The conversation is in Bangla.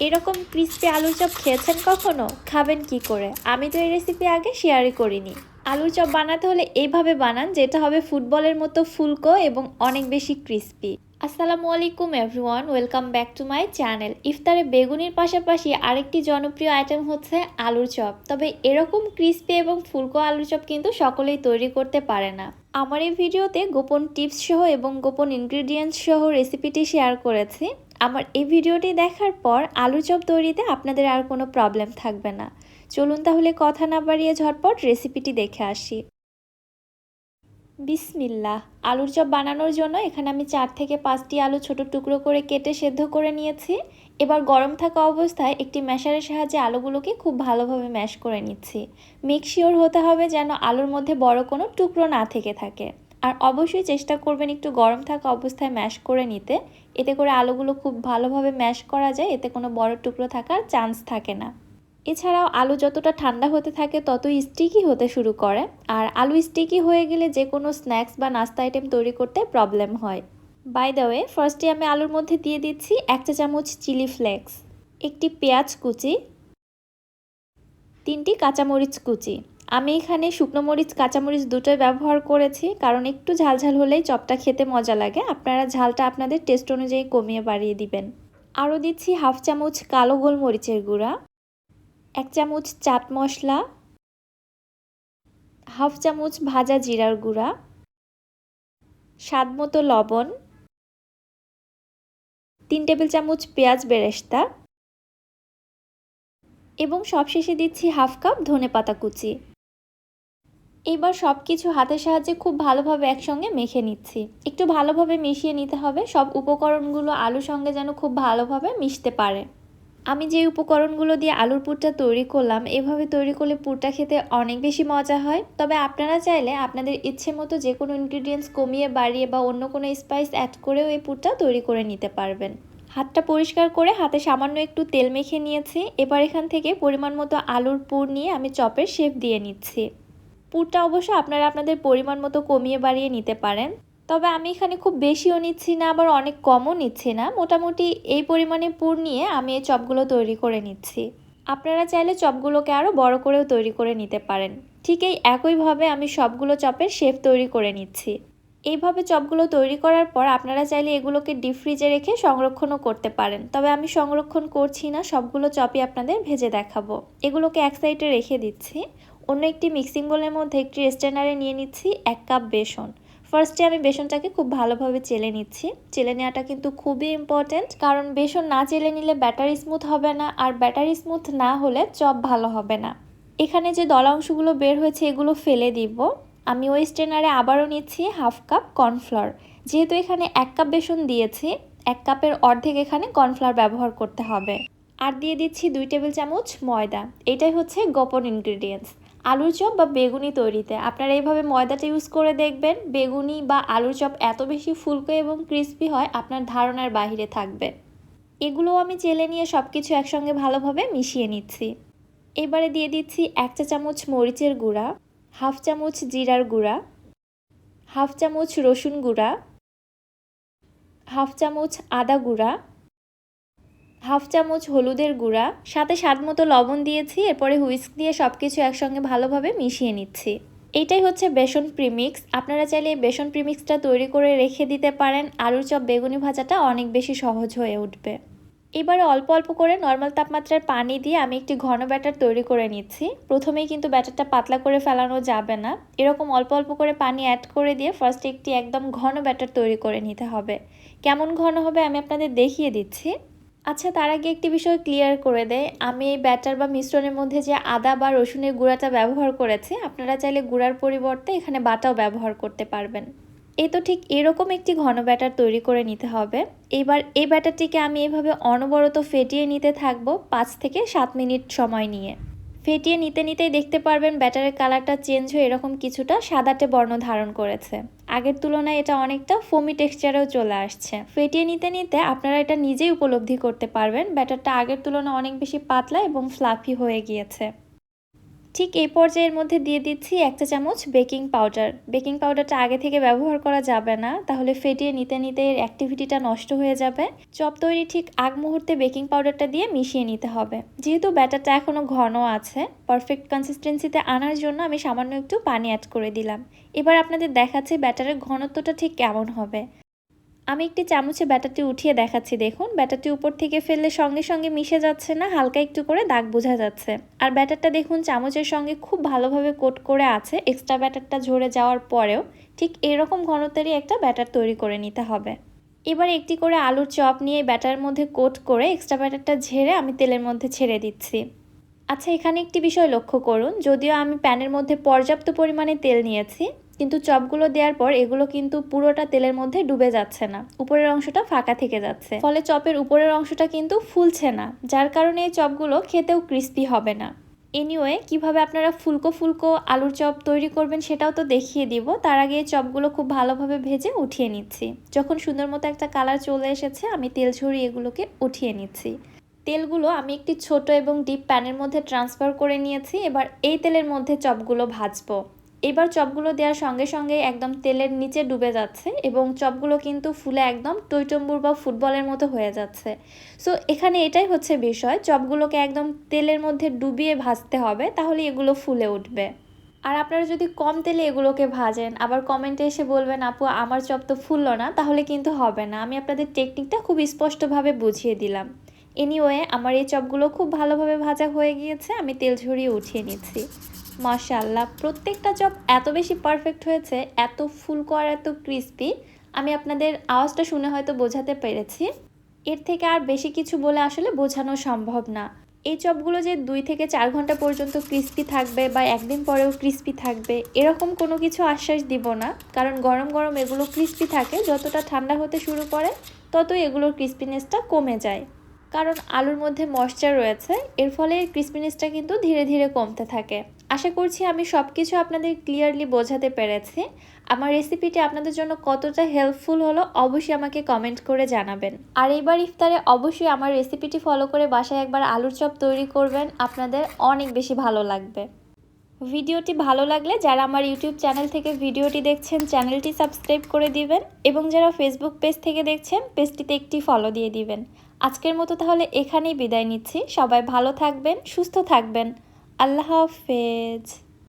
এরকম ক্রিস্পি আলুর চপ খেয়েছেন কখনো? খাবেন কি করে? আমি তো এই রেসিপি আগে শেয়ারই করিনি। আলুর চপ বানাতে হলে এইভাবে বানান, যেটা হবে ফুটবলের মতো ফুলকো এবং অনেক বেশি ক্রিস্পি। আসসালামু আলাইকুম everyone, welcome back to my channel. ইফতারে বেগুনির পাশাপাশি আরেকটি জনপ্রিয় আইটেম হচ্ছে আলুর চপ। তবে এরকম ক্রিস্পি এবং ফুলকো আলুর চপ কিন্তু সকলেই তৈরি করতে পারে না। আমার এই ভিডিওতে গোপন টিপস সহ এবং গোপন ইনগ্রিডিয়েন্টস সহ রেসিপিটি শেয়ার করেছি। আমার এই ভিডিওটি দেখার পর আলুর চপ তৈরিতে আপনাদের আর কোনো প্রবলেম থাকবে না। চলুন তাহলে কথা না বাড়িয়ে ঝটপট রেসিপিটি দেখে আসি। বিসমিল্লাহ। আলুর চপ বানানোর জন্য এখানে আমি 4 থেকে 5টি আলু ছোট টুকরো করে কেটে সেদ্ধ করে নিয়েছি। এবার গরম থাকা অবস্থায় একটি ম্যাশারের সাহায্যে আলুগুলোকে খুব ভালোভাবে ম্যাশ করে নিচ্ছি। মেক শিওর হতে হবে যেন আলুর মধ্যে বড় কোনো টুকরো না থেকে থাকে। আর অবশ্যই চেষ্টা করবেন একটু গরম থাকা অবস্থায় ম্যাশ করে নিতে। এতে করে আলুগুলো খুব ভালোভাবে ম্যাশ করা যায়, এতে কোনো বড় টুকরো থাকার চান্স থাকে না। এছাড়াও আলু যতটা ঠান্ডা হতে থাকে ততই স্টিকি হতে শুরু করে, আর আলু স্টিকি হয়ে গেলে যে কোনো স্ন্যাক্স বা নাস্তা আইটেম তৈরি করতে প্রবলেম হয়। বাই দ্য ওয়ে, ফার্স্টে আমি আলুর মধ্যে দিয়ে দিচ্ছি 1 চা চামচ চিলি ফ্লেক্স, একটি পেঁয়াজ কুচি, 3টি কাঁচামরিচ কুচি। আমি এখানে শুকনো মরিচ কাঁচামরিচ দুটোই ব্যবহার করেছি, কারণ একটু ঝালঝাল হলেই চপটা খেতে মজা লাগে। আপনারা ঝালটা আপনাদের টেস্ট অনুযায়ী কমিয়ে বাড়িয়ে দিবেন। আরও দিচ্ছি 1/2 চামচ কালো গোলমরিচের গুঁড়া, 1 চামচ চাট মশলা, 1/2 চামচ ভাজা জিরার গুঁড়া, স্বাদমতো লবণ, 3 টেবিল চামচ পেঁয়াজ বেরেস্তা এবং সবশেষে দিচ্ছি 1/2 কাপ ধনেপাতা কুচি। এবার সব কিছু হাতের সাহায্যে খুব ভালোভাবে একসঙ্গে মেখে নিচ্ছি। একটু ভালোভাবে মিশিয়ে নিতে হবে, সব উপকরণগুলো আলুর সঙ্গে যেন খুব ভালোভাবে মিশতে পারে। আমি যে উপকরণগুলো দিয়ে আলুর পুরটা তৈরি করলাম, এভাবে তৈরি করলে পুরটা খেতে অনেক বেশি মজা হয়। তবে আপনারা চাইলে আপনাদের ইচ্ছে মতো যে কোনো ইনগ্রিডিয়েন্টস কমিয়ে বাড়িয়ে বা অন্য কোনো স্পাইস অ্যাড করেও এই পুরটা তৈরি করে নিতে পারবেন। হাতটা পরিষ্কার করে হাতে সামান্য একটু তেল মেখে নিয়েছি। এবার এখান থেকে পরিমাণ মতো আলুর পুর নিয়ে আমি চপের শেপ দিয়ে নিচ্ছি। পুরটা অবশ্য আপনারা আপনাদের পরিমাণ মতো কমিয়ে বাড়িয়ে নিতে পারেন। তবে আমি এখানে খুব বেশিও নিচ্ছি না, আবার অনেক কমও নিচ্ছি না। মোটামুটি এই পরিমাণে পুর নিয়ে আমি এই চপগুলো তৈরি করে নিচ্ছি। আপনারা চাইলে চপগুলোকে আরও বড় করেও তৈরি করে নিতে পারেন। ঠিক এই একইভাবে আমি সবগুলো চপের শেপ তৈরি করে নিচ্ছি। এইভাবে চপগুলো তৈরি করার পর আপনারা চাইলে এগুলোকে ডিপ ফ্রিজে রেখে সংরক্ষণও করতে পারেন। তবে আমি সংরক্ষণ করছি না, সবগুলো চপই আপনাদের ভেজে দেখাবো। এগুলোকে এক সাইডে রেখে দিচ্ছি। অন্য একটি মিক্সিং বোলের মধ্যে একটি স্ট্রেনারে নিয়ে নিচ্ছি 1 কাপ বেসন। ফার্স্টে আমি বেসনটাকে খুব ভালোভাবে চেলে নিচ্ছি। চেলে নেওয়াটা কিন্তু খুবই ইম্পর্ট্যান্ট, কারণ বেসন না চেলে নিলে ব্যাটার স্মুথ হবে না, আর ব্যাটার স্মুথ না হলে চপ ভালো হবে না। এখানে যে দলা অংশগুলো বের হয়েছে এগুলো ফেলে দিব। আমি ওই স্ট্রেনারে আবারও নিচ্ছি 1/2 কাপ কর্নফ্লাওয়ার। যেহেতু এখানে 1 কাপ বেসন দিয়েছি, 1 কাপের অর্ধেক এখানে কর্নফ্লাওয়ার ব্যবহার করতে হবে। আর দিয়ে দিচ্ছি 2 টেবিল চামচ ময়দা। এটাই হচ্ছে গোপন ইনগ্রিডিয়েন্টস আলুর চপ বা বেগুনি তৈরিতে। আপনারা এইভাবে ময়দাটা ইউজ করে দেখবেন, বেগুনি বা আলুর চপ এত বেশি ফুলকো এবং ক্রিস্পি হয় আপনার ধারণার বাইরে থাকবে। এগুলোও আমি চেলে নিয়ে সব কিছু একসঙ্গে ভালোভাবে মিশিয়ে নিচ্ছি। এবারে দিয়ে দিচ্ছি 1 চা চামচ মরিচের গুঁড়া, 1/2 চামচ জিরার গুঁড়া, 1/2 চামচ রসুন গুঁড়া, 1/2 চামচ আদা গুঁড়া, 1/2 চামচ হলুদের গুঁড়া, সাথে স্বাদমতো লবণ দিয়েছি। এরপরে হুইস্ক দিয়ে সব কিছু একসঙ্গে ভালোভাবে মিশিয়ে নিচ্ছি। এইটাই হচ্ছে বেসন প্রিমিক্স। আপনারা চাইলে এই বেসন প্রিমিক্সটা তৈরি করে রেখে দিতে পারেন। আলুর চপ বেগুনি ভাজাটা অনেক বেশি সহজ হয়ে উঠবে। এবারে অল্প অল্প করে নর্মাল তাপমাত্রার পানি দিয়ে আমি একটি ঘন ব্যাটার তৈরি করে নিচ্ছি। প্রথমেই কিন্তু ব্যাটারটা পাতলা করে ফেলানো যাবে না। এরকম অল্প অল্প করে পানি অ্যাড করে দিয়ে ফার্স্টে একটি একদম ঘন ব্যাটার তৈরি করে নিতে হবে। কেমন ঘন হবে আমি আপনাদের দেখিয়ে দিচ্ছি। আচ্ছা, তার আগে একটি বিষয় ক্লিয়ার করে দেয়, আমি এই ব্যাটার বা মিশ্রণের মধ্যে যে আদা বা রসুনের গুঁড়াটা ব্যবহার করেছি, আপনারা চাইলে গুঁড়ার পরিবর্তে এখানে বাটাও ব্যবহার করতে পারবেন। এই তো ঠিক এরকম একটি ঘন ব্যাটার তৈরি করে নিতে হবে। এবার এই ব্যাটারটিকে আমি এভাবে অনবরত ফেটিয়ে নিতে থাকবো 5 থেকে 7 মিনিট সময় নিয়ে। ফেটিয়ে নিতে নিতেই দেখতে পারবেন ব্যাটারের কালারটা চেঞ্জ হয়ে এরকম কিছুটা সাদাটে বর্ণ ধারণ করেছে। আগের তুলনায় এটা অনেকটা ফোমি টেক্সচারেও চলে আসছে। ফেটিয়ে নিতে নিতে আপনারা এটা নিজেই উপলব্ধি করতে পারবেন ব্যাটারটা আগের তুলনায় অনেক বেশি পাতলা এবং ফ্লাফি হয়ে গিয়েছে। ঠিক এই পর্যায়ের মধ্যে দিয়ে দিচ্ছি 1 চা চামচ বেকিং পাউডার। বেকিং পাউডারটা আগে থেকে ব্যবহার করা যাবে না, তাহলে ফেটিয়ে নিতে নিতে এর অ্যাক্টিভিটিটা নষ্ট হয়ে যাবে। চপ তৈরি ঠিক আগ মুহূর্তে বেকিং পাউডারটা দিয়ে মিশিয়ে নিতে হবে। যেহেতু ব্যাটারটা এখনও ঘন আছে, পারফেক্ট কনসিস্টেন্সিতে আনার জন্য আমি সামান্য একটু পানি অ্যাড করে দিলাম। এবার আপনাদের দেখাচ্ছি ব্যাটারের ঘনত্বটা ঠিক কেমন হবে। আমি একটি চামচে ব্যাটারটি উঠিয়ে দেখাচ্ছি, দেখুন ব্যাটারটি উপর থেকে ফেললে সঙ্গে সঙ্গে মিশে যাচ্ছে না, হালকা একটু করে দাগ বোঝা যাচ্ছে। আর ব্যাটারটা দেখুন চামচের সঙ্গে খুব ভালোভাবে কোট করে আছে, এক্সট্রা ব্যাটারটা ঝরে যাওয়ার পরেও। ঠিক এরকম ঘনত্বেরই একটা ব্যাটার তৈরি করে নিতে হবে। এবার একটি করে আলুর চপ নিয়ে ব্যাটারের মধ্যে কোট করে এক্সট্রা ব্যাটারটা ঝেড়ে আমি তেলের মধ্যে ছেড়ে দিচ্ছি। আচ্ছা, এখানে একটি বিষয় লক্ষ্য করুন, যদিও আমি প্যানের মধ্যে পর্যাপ্ত পরিমাণে তেল নিয়েছি, কিন্তু চপগুলো দেওয়ার পর এগুলো কিন্তু পুরোটা তেলের মধ্যে ডুবে যাচ্ছে না, উপরের অংশটা ফাঁকা থেকে যাচ্ছে। ফলে চপের উপরের অংশটা কিন্তু ফুলছে না, যার কারণে এই চপগুলো খেতেও ক্রিস্পি হবে না। এনিওয়ে, কিভাবে আপনারা ফুলকো ফুলকো আলুর চপ তৈরি করবেন সেটাও তো দেখিয়ে দিব। তার আগে এই চপগুলো খুব ভালোভাবে ভেজে উঠিয়ে নিচ্ছি। যখন সুন্দর মতো একটা কালার চলে এসেছে, আমি তেল ঝরিয়ে এগুলোকে উঠিয়ে নিচ্ছি। তেলগুলো আমি একটি ছোট এবং ডিপ প্যানের মধ্যে ট্রান্সফার করে নিয়েছি। এবার এই তেলের মধ্যে চপগুলো ভাজবো। এবার চপগুলো দেওয়ার সঙ্গে সঙ্গে একদম তেলের নিচে ডুবে যাচ্ছে এবং চপগুলো কিন্তু ফুলে একদম টইটম্বুর বা ফুটবলের মতো হয়ে যাচ্ছে। সো এখানে এটাই হচ্ছে বিষয়, চপগুলোকে একদম তেলের মধ্যে ডুবিয়ে ভাজতে হবে, তাহলে এগুলো ফুলে উঠবে। আর আপনারা যদি কম তেলে এগুলোকে ভাজেন, আবার কমেন্টে এসে বলবেন আপু আমার চপ তো ফুললো না, তাহলে কিন্তু হবে না। আমি আপনাদের টেকনিকটা খুব স্পষ্টভাবে বুঝিয়ে দিলাম। এনিওয়ে, আমার এই চপগুলো খুব ভালোভাবে ভাজা হয়ে গিয়েছে, আমি তেল ঝরিয়ে উঠিয়ে নিচ্ছি। মাশাআল্লাহ, প্রত্যেকটা চপ এত বেশি পারফেক্ট হয়েছে, এত ফুলকো আর এত ক্রিস্পি, আমি আপনাদের আওয়াজটা শুনে হয়তো বোঝাতে পেরেছি। এর থেকে আর বেশি কিছু বলে আসলে বোঝানো সম্ভব না। এই চপগুলো যে 2 থেকে 4 ঘন্টা পর্যন্ত ক্রিস্পি থাকবে বা একদিন পরেও ক্রিস্পি থাকবে, এরকম কোনো কিছু আশ্বাস দিব না, কারণ গরম গরম এগুলো ক্রিস্পি থাকে, যতটা ঠান্ডা হতে শুরু করে ততই এগুলোর ক্রিস্পিনেসটা কমে যায়। কারণ আলুর মধ্যে ময়েশ্চার রয়েছে, এর ফলে এর ক্রিস্পিনেসটা কিন্তু ধীরে ধীরে কমতে থাকে। আশা করছি আমি সব কিছু আপনাদের ক্লিয়ারলি বোঝাতে পেরেছি। আমার রেসিপিটি আপনাদের জন্য কতটা হেল্পফুল হলো অবশ্যই আমাকে কমেন্ট করে জানাবেন। আর এইবার ইফতারে অবশ্যই আমার রেসিপিটি ফলো করে বাসায় একবার আলুর চপ তৈরি করবেন, আপনাদের অনেক বেশি ভালো লাগবে। ভিডিওটি ভালো লাগলে যারা আমার ইউটিউব চ্যানেল থেকে ভিডিওটি দেখছেন, চ্যানেলটি সাবস্ক্রাইব করে দিবেন, এবং যারা ফেসবুক পেজ থেকে দেখছেন পেজটিতে একটি ফলো দিয়ে দিবেন। আজকের মতো তাহলে এখানেই বিদায় নিচ্ছি। সবাই ভালো থাকবেন, সুস্থ থাকবেন। আল্লাহ হাফেজ।